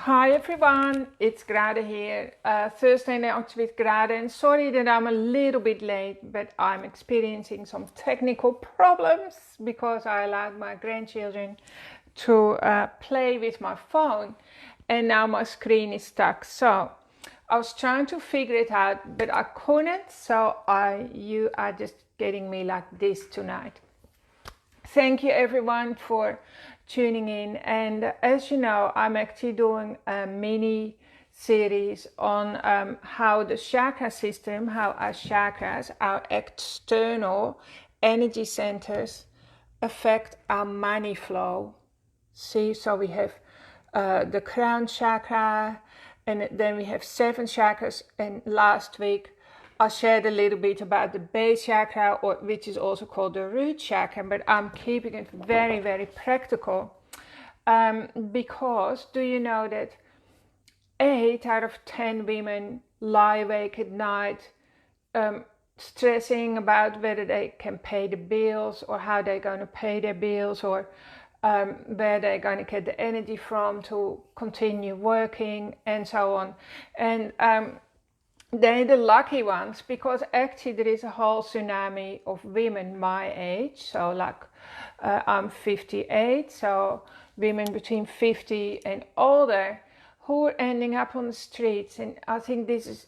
Hi everyone, it's Grade here, Thursday night with Grade, and sorry that I'm a little bit late, but I'm experiencing some technical problems because I allowed my grandchildren to play with my phone and now my screen is stuck. So I was trying to figure it out, but I couldn't, so you are just getting me like this tonight. Thank you everyone for tuning in, and as you know, I'm actually doing a mini series on how the chakra system, how our chakras, our external energy centers affect our money flow. See, so we have the crown chakra, and then we have 7 chakras, and last week I shared a little bit about the base chakra, which is also called the root chakra, but I'm keeping it very, very practical because do you know that 8 out of 10 women lie awake at night stressing about whether they can pay the bills or how they're going to pay their bills, or where they're going to get the energy from to continue working and so on. And they're the lucky ones, because actually there is a whole tsunami of women my age. So like I'm 58, so women between 50 and older who are ending up on the streets. And I think this is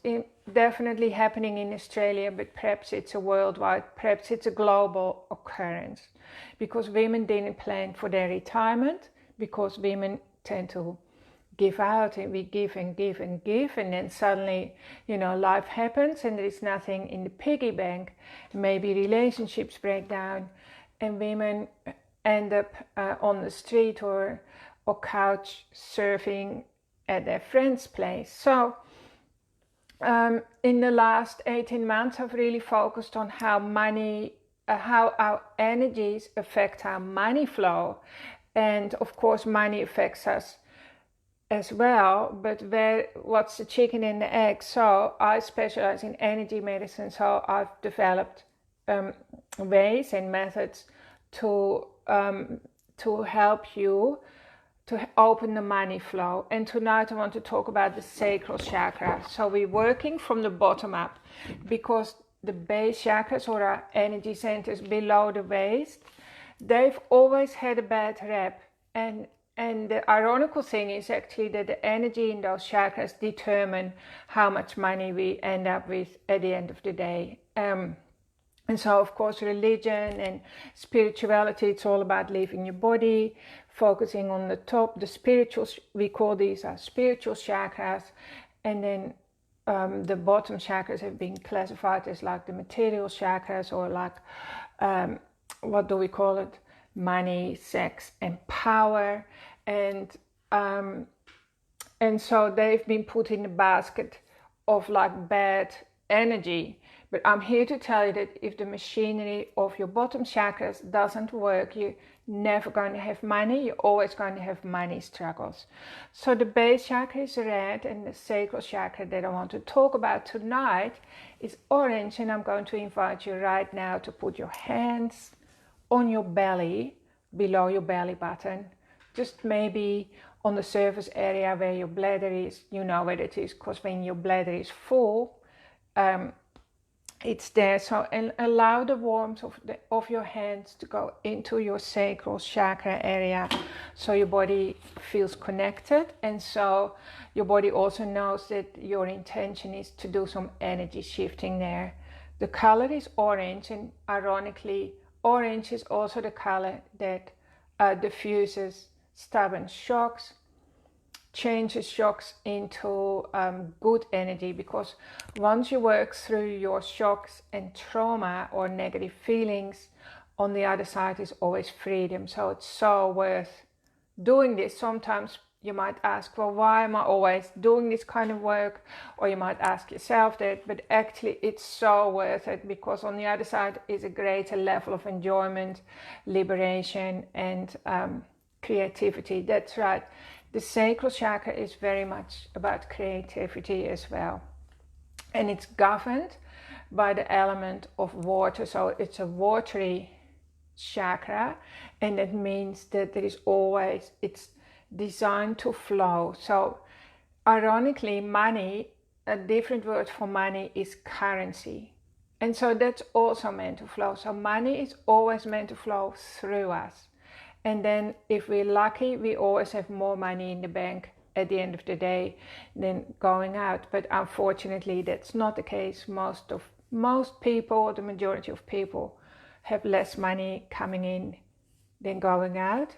definitely happening in Australia, but perhaps it's a worldwide, perhaps it's a global occurrence, because women didn't plan for their retirement, because women tend to give out, and we give and give and give, and then suddenly, you know, life happens and there is nothing in the piggy bank. Maybe relationships break down and women end up on the street or couch surfing at their friend's place. So in the last 18 months I've really focused on how how our energies affect our money flow, and of course money affects us as well, but what's the chicken and the egg? So I specialize in energy medicine, so I've developed ways and methods to help you to open the money flow. And tonight I want to talk about the sacral chakra. So we're working from the bottom up, because the base chakras, or our energy centers below the waist, they've always had a bad rep. And the ironical thing is actually that the energy in those chakras determine how much money we end up with at the end of the day. And so, of course, religion and spirituality, it's all about leaving your body, focusing on the top, the spiritual, we call these our spiritual chakras. And then the bottom chakras have been classified as like the material chakras, or like, what do we call it? Money, sex, and power. And so they've been put in the basket of like bad energy. But I'm here to tell you that if the machinery of your bottom chakras doesn't work, you're never going to have money. You're always going to have money struggles. So the base chakra is red, and the sacral chakra that I want to talk about tonight is orange. And I'm going to invite you right now to put your hands on your belly, below your belly button, just maybe on the surface area where your bladder is. You know where it is, because when your bladder is full, it's there. So, and allow the warmth of your hands to go into your sacral chakra area, so your body feels connected, and so your body also knows that your intention is to do some energy shifting there. The color is orange, and ironically, orange is also the color that diffuses stubborn shocks, changes shocks into good energy, because once you work through your shocks and trauma or negative feelings, on the other side is always freedom. So it's so worth doing this. Sometimes you might ask, well, why am I always doing this kind of work? Or you might ask yourself that, but actually it's so worth it, because on the other side is a greater level of enjoyment, liberation, and creativity. That's right. The sacral chakra is very much about creativity as well. And it's governed by the element of water. So it's a watery chakra, and that means that there is always, it's designed to flow. So ironically, money, a different word for money is currency. And so that's also meant to flow. So money is always meant to flow through us. And then if we're lucky, we always have more money in the bank at the end of the day than going out. But unfortunately, that's not the case. Most people, the majority of people, have less money coming in than going out.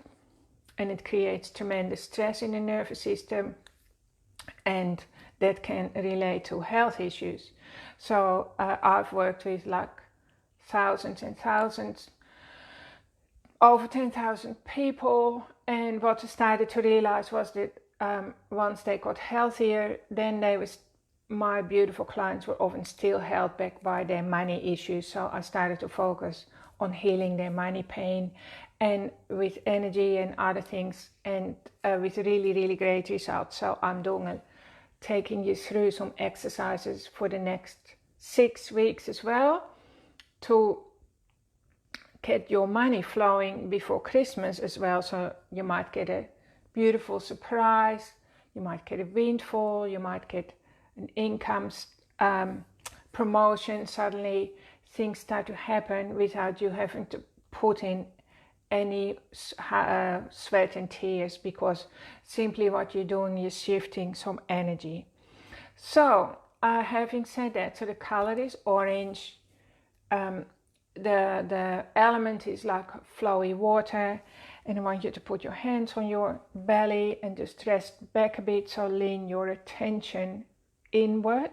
And it creates tremendous stress in the nervous system, and that can relate to health issues. So I've worked with like thousands and thousands, over 10,000 people, and what I started to realize was that once they got healthier, then my beautiful clients were often still held back by their money issues. So I started to focus on healing their money pain, and with energy and other things, and with really, really great results. So I'm taking you through some exercises for the next 6 weeks as well to get your money flowing before Christmas as well. So you might get a beautiful surprise, you might get a windfall, you might get an income promotion. Suddenly things start to happen without you having to put in any sweat and tears, because simply what you're doing is shifting some energy. So having said that, so the color is orange, the element is like flowy water, and I want you to put your hands on your belly and just rest back a bit. So lean your attention inward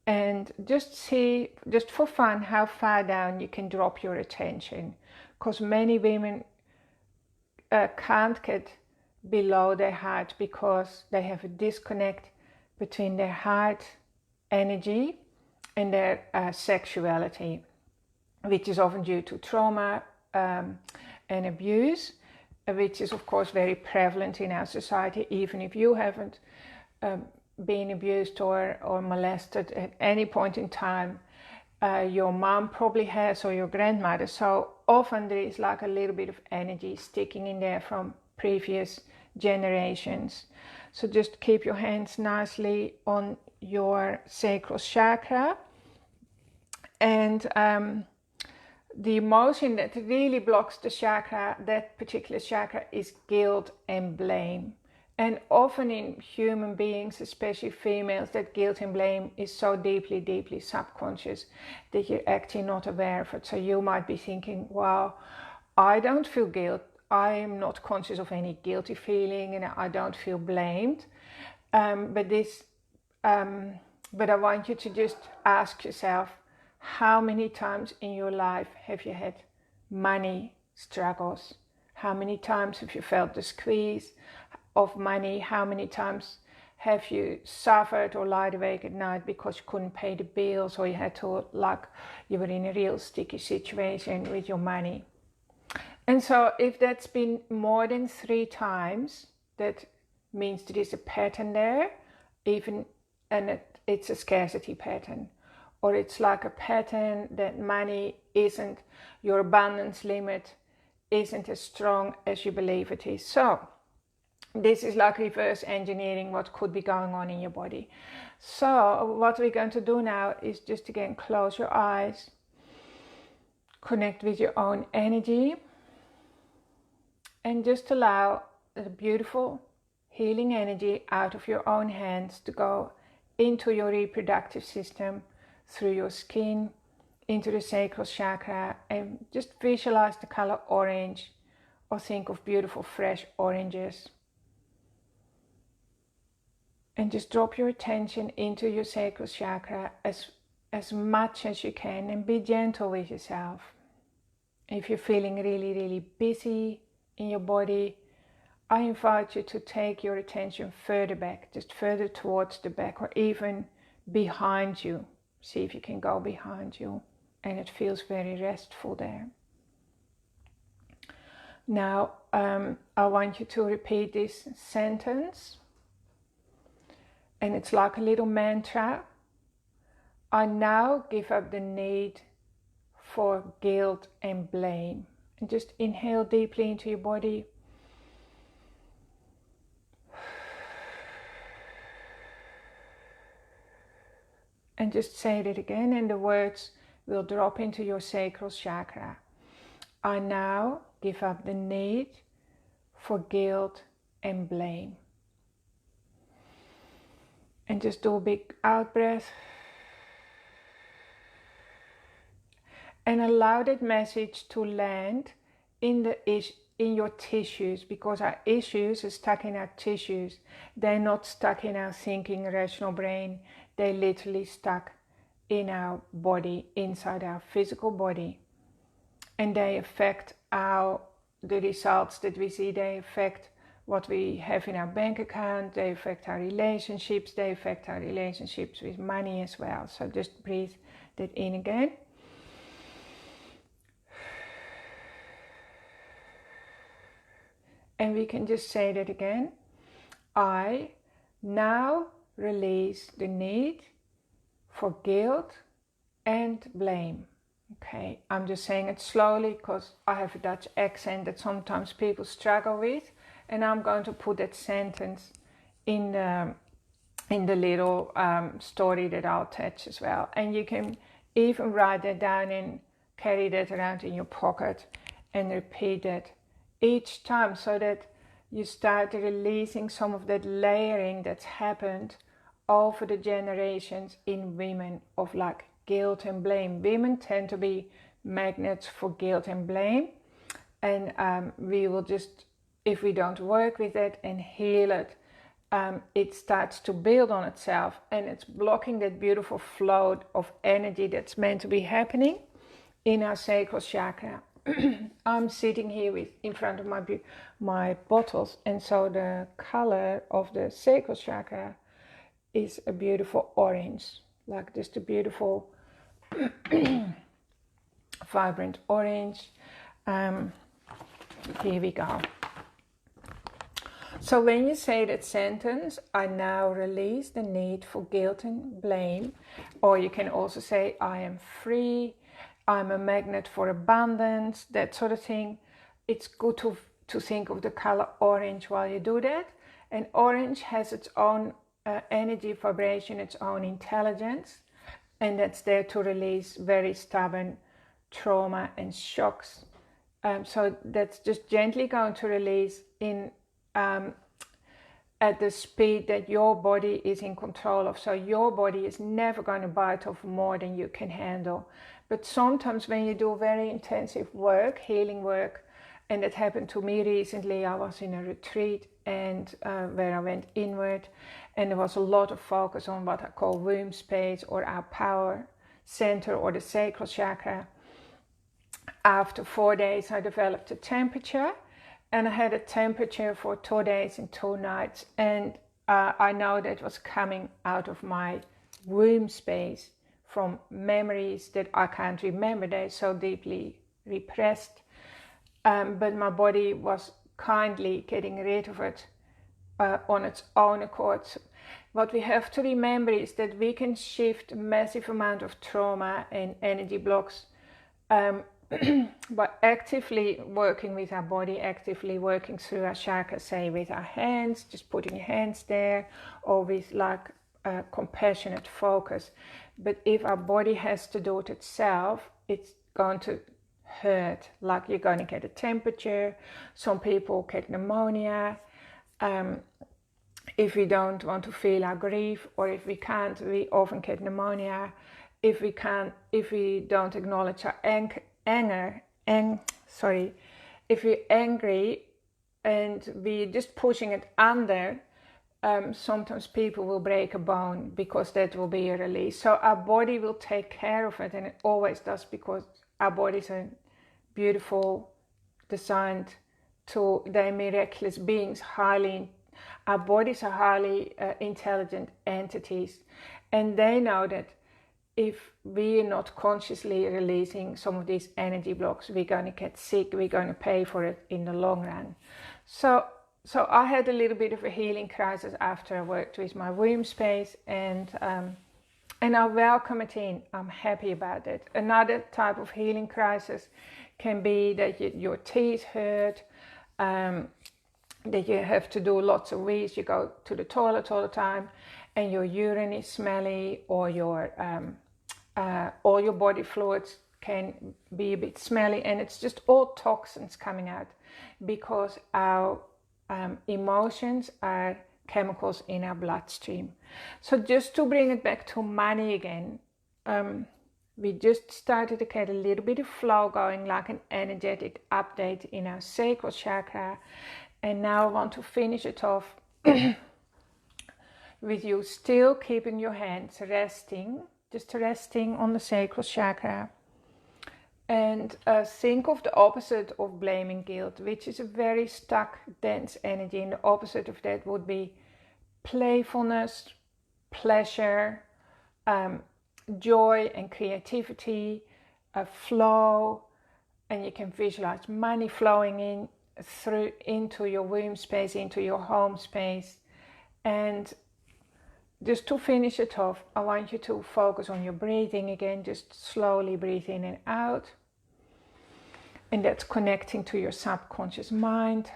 and just see, just for fun, how far down you can drop your attention, because many women can't get below their heart because they have a disconnect between their heart energy and their sexuality, which is often due to trauma and abuse, which is of course very prevalent in our society. Even if you haven't been abused or molested at any point in time, your mom probably has, or your grandmother. So often there is like a little bit of energy sticking in there from previous generations. So just keep your hands nicely on your sacral chakra, and the emotion that really blocks the chakra, that particular chakra, is guilt and blame. And often in human beings, especially females, that guilt and blame is so deeply, deeply subconscious that you're actually not aware of it. So you might be thinking, wow, I don't feel guilt. I am not conscious of any guilty feeling, and I don't feel blamed. But I want you to just ask yourself, how many times in your life have you had money struggles? How many times have you felt the squeeze of money? How many times have you suffered or lied awake at night because you couldn't pay the bills, or you had to, like, you were in a real sticky situation with your money? And so if that's been more than 3 times, that means there is a pattern there, and it's a scarcity pattern. Or it's like a pattern that money isn't, your abundance limit isn't as strong as you believe it is. So this is like reverse engineering what could be going on in your body. So what we're going to do now is just again close your eyes, connect with your own energy, and just allow the beautiful healing energy out of your own hands to go into your reproductive system, through your skin, into the sacral chakra, and just visualize the color orange, or think of beautiful fresh oranges. And just drop your attention into your sacral chakra as much as you can, and be gentle with yourself. If you're feeling really, really busy in your body, I invite you to take your attention further back, just further towards the back, or even behind you. See if you can go behind you, and it feels very restful there. Now I want you to repeat this sentence, and it's like a little mantra. I now give up the need for guilt and blame. And just inhale deeply into your body. And just say that again, and the words will drop into your sacral chakra. I now give up the need for guilt and blame. And just do a big out breath. And allow that message to land in your tissues, because our issues are stuck in our tissues. They're not stuck in our thinking, rational brain. They're literally stuck in our body, inside our physical body. And they affect the results that we see. They affect what we have in our bank account. They affect our relationships. They affect our relationships with money as well. So just breathe that in again. And we can just say that again. I now release the need for guilt and blame. Okay, I'm just saying it slowly because I have a Dutch accent that sometimes people struggle with. And I'm going to put that sentence in the little story that I'll attach as well. And you can even write that down and carry that around in your pocket and repeat that each time, so that you start releasing some of that layering that's happened over the generations in women of like guilt and blame. Women tend to be magnets for guilt and blame, and we will just, if we don't work with it and heal it, it starts to build on itself, and it's blocking that beautiful flow of energy that's meant to be happening in our sacral chakra. I'm sitting here in front of my bottles, and so the color of the sacral chakra is a beautiful orange, like just a beautiful vibrant orange. Here we go. So when you say that sentence, I now release the need for guilt and blame, or you can also say I am free, I'm a magnet for abundance, that sort of thing. It's good to think of the color orange while you do that. And orange has its own energy vibration, its own intelligence, and that's there to release very stubborn trauma and shocks. So that's just gently going to release in at the speed that your body is in control of. So your body is never going to bite off more than you can handle. But sometimes when you do very intensive work, healing work, and it happened to me recently, I was in a retreat and where I went inward, and there was a lot of focus on what I call womb space, or our power center, or the sacral chakra. After 4 days, I developed a temperature, and I had a temperature for 2 days and 2 nights, and I know that was coming out of my womb space from memories that I can't remember. They're so deeply repressed, but my body was kindly getting rid of it on its own accord. What we have to remember is that we can shift a massive amount of trauma and energy blocks by actively working with our body, actively working through our chakras, say with our hands, just putting your hands there, or with like compassionate focus. But if our body has to do it itself, it's going to hurt. Like you're going to get a temperature. Some people get pneumonia. If we don't want to feel our grief, or if we can't, we often get pneumonia. If we don't acknowledge our anger, if we're angry and we're just pushing it under, sometimes people will break a bone, because that will be a release. So our body will take care of it, and it always does, because our bodies are beautiful, designed to, they're miraculous beings, our bodies are highly intelligent entities, and they know that if we're not consciously releasing some of these energy blocks, we're going to get sick, we're going to pay for it in the long run. So I had a little bit of a healing crisis after I worked with my womb space, and I welcome it in. I'm happy about it. Another type of healing crisis can be that your teeth hurt, that you have to do lots of wees. You go to the toilet all the time and your urine is smelly, or all your body fluids can be a bit smelly, and it's just all toxins coming out, because our emotions are chemicals in our bloodstream. So just to bring it back to money again, we just started to get a little bit of flow going, like an energetic update in our sacral chakra. And now I want to finish it off with you still keeping your hands resting, just resting on the sacral chakra. And think of the opposite of blame and guilt, which is a very stuck, dense energy. And the opposite of that would be playfulness, pleasure, joy and creativity, a flow. And you can visualize money flowing into your womb space, into your home space. And just to finish it off, I want you to focus on your breathing again. Just slowly breathe in and out. And that's connecting to your subconscious mind.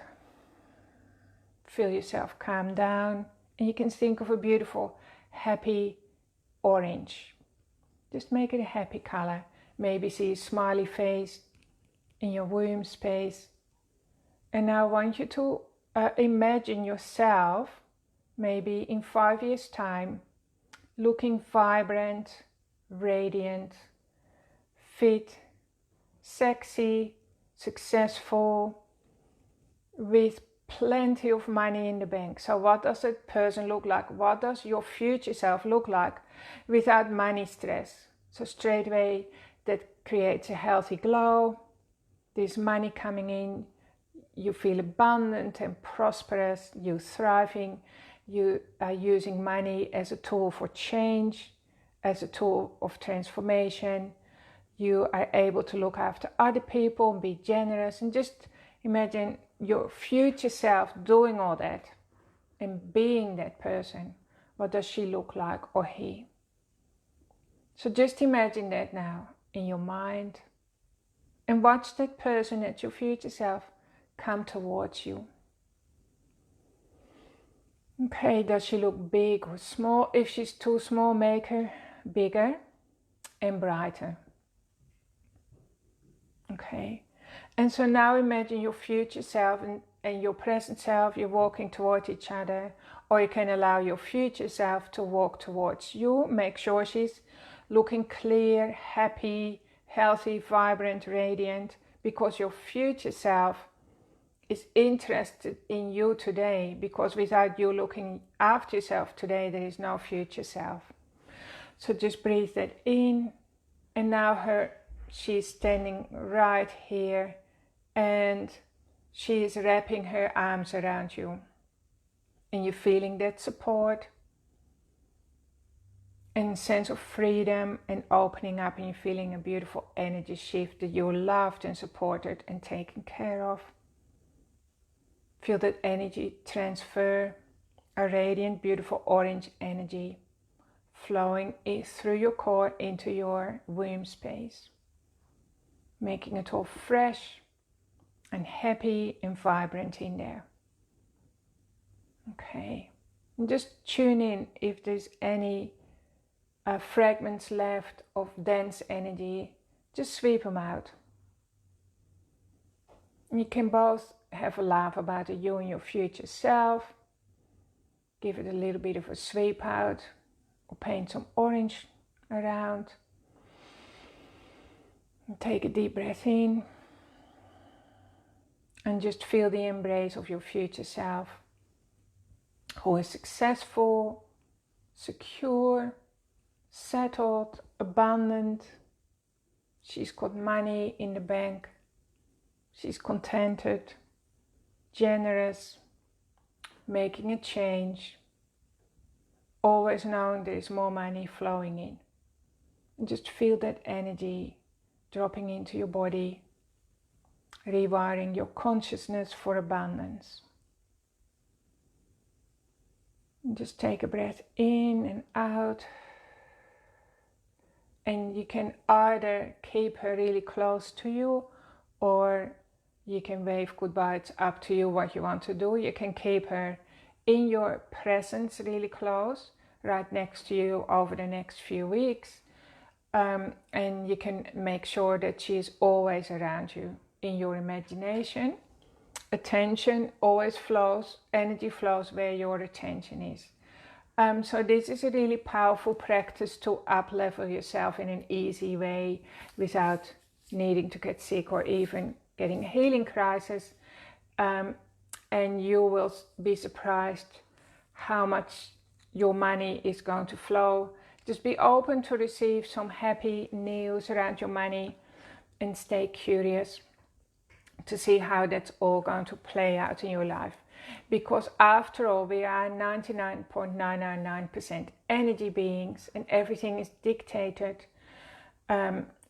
Feel yourself calm down. And you can think of a beautiful, happy orange. Just make it a happy color. Maybe see a smiley face in your womb space. And now I want you to imagine yourself, maybe in 5 years' time, looking vibrant, radiant, fit, sexy, successful, with plenty of money in the bank. So what does that person look like? What does your future self look like without money stress? So straight away, that creates a healthy glow. There's money coming in. You feel abundant and prosperous. You're thriving. You are using money as a tool for change, as a tool of transformation. You are able to look after other people, be generous, and just imagine your future self doing all that and being that person. What does she look like, or he? So just imagine that now in your mind, and watch that person, at your future self, come towards you. Okay, does she look big or small? If she's too small, make her bigger and brighter. Okay, and so now imagine your future self and your present self, you're walking towards each other, or you can allow your future self to walk towards you. Make sure she's looking clear, happy, healthy, vibrant, radiant, because your future self is interested in you today, because without you looking after yourself today, there is no future self. So just breathe that in, and now she's standing right here, and she is wrapping her arms around you, and you're feeling that support and sense of freedom and opening up, and you're feeling a beautiful energy shift, that you're loved and supported and taken care of. Feel that energy transfer, a radiant, beautiful orange energy flowing through your core into your womb space, making it all fresh and happy and vibrant in there. Okay, and just tune in if there's any fragments left of dense energy. Just sweep them out. You can both have a laugh about it, you and your future self. Give it a little bit of a sweep out, or paint some orange around. And take a deep breath in, and just feel the embrace of your future self, who is successful, secure, settled, abundant. She's got money in the bank. She's contented, generous, making a change, always knowing there is more money flowing in. And just feel that energy dropping into your body, rewiring your consciousness for abundance. And just take a breath in and out. And you can either keep her really close to you, or you can wave goodbye. It's up to you what you want to do. You can keep her in your presence really close, right next to you over the next few weeks. And you can make sure that she is always around you in your imagination. Attention always flows, energy flows where your attention is. So this is a really powerful practice to up-level yourself in an easy way without needing to get sick or even getting a healing crisis. And you will be surprised how much your money is going to flow. Just be open to receive some happy news around your money and stay curious to see how that's all going to play out in your life. Because after all, we are 99.999% energy beings, and everything is dictated.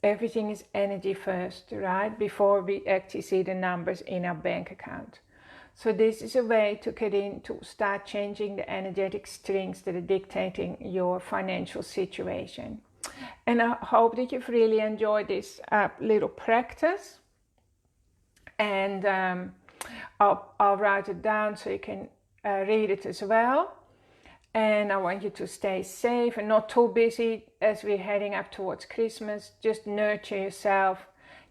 Everything is energy first, right? Before we actually see the numbers in our bank account. So this is a way to get in, to start changing the energetic strings that are dictating your financial situation. And I hope that you've really enjoyed this little practice. And I'll write it down so you can read it as well. And I want you to stay safe and not too busy as we're heading up towards Christmas. Just nurture yourself,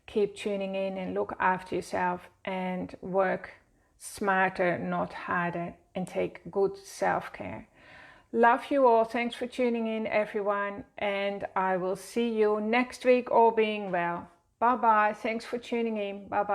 keep tuning in and look after yourself, and work smarter, not harder, and take good self-care. Love you all. Thanks for tuning in, everyone. And I will see you next week, all being well. Bye-bye. Thanks for tuning in. Bye-bye.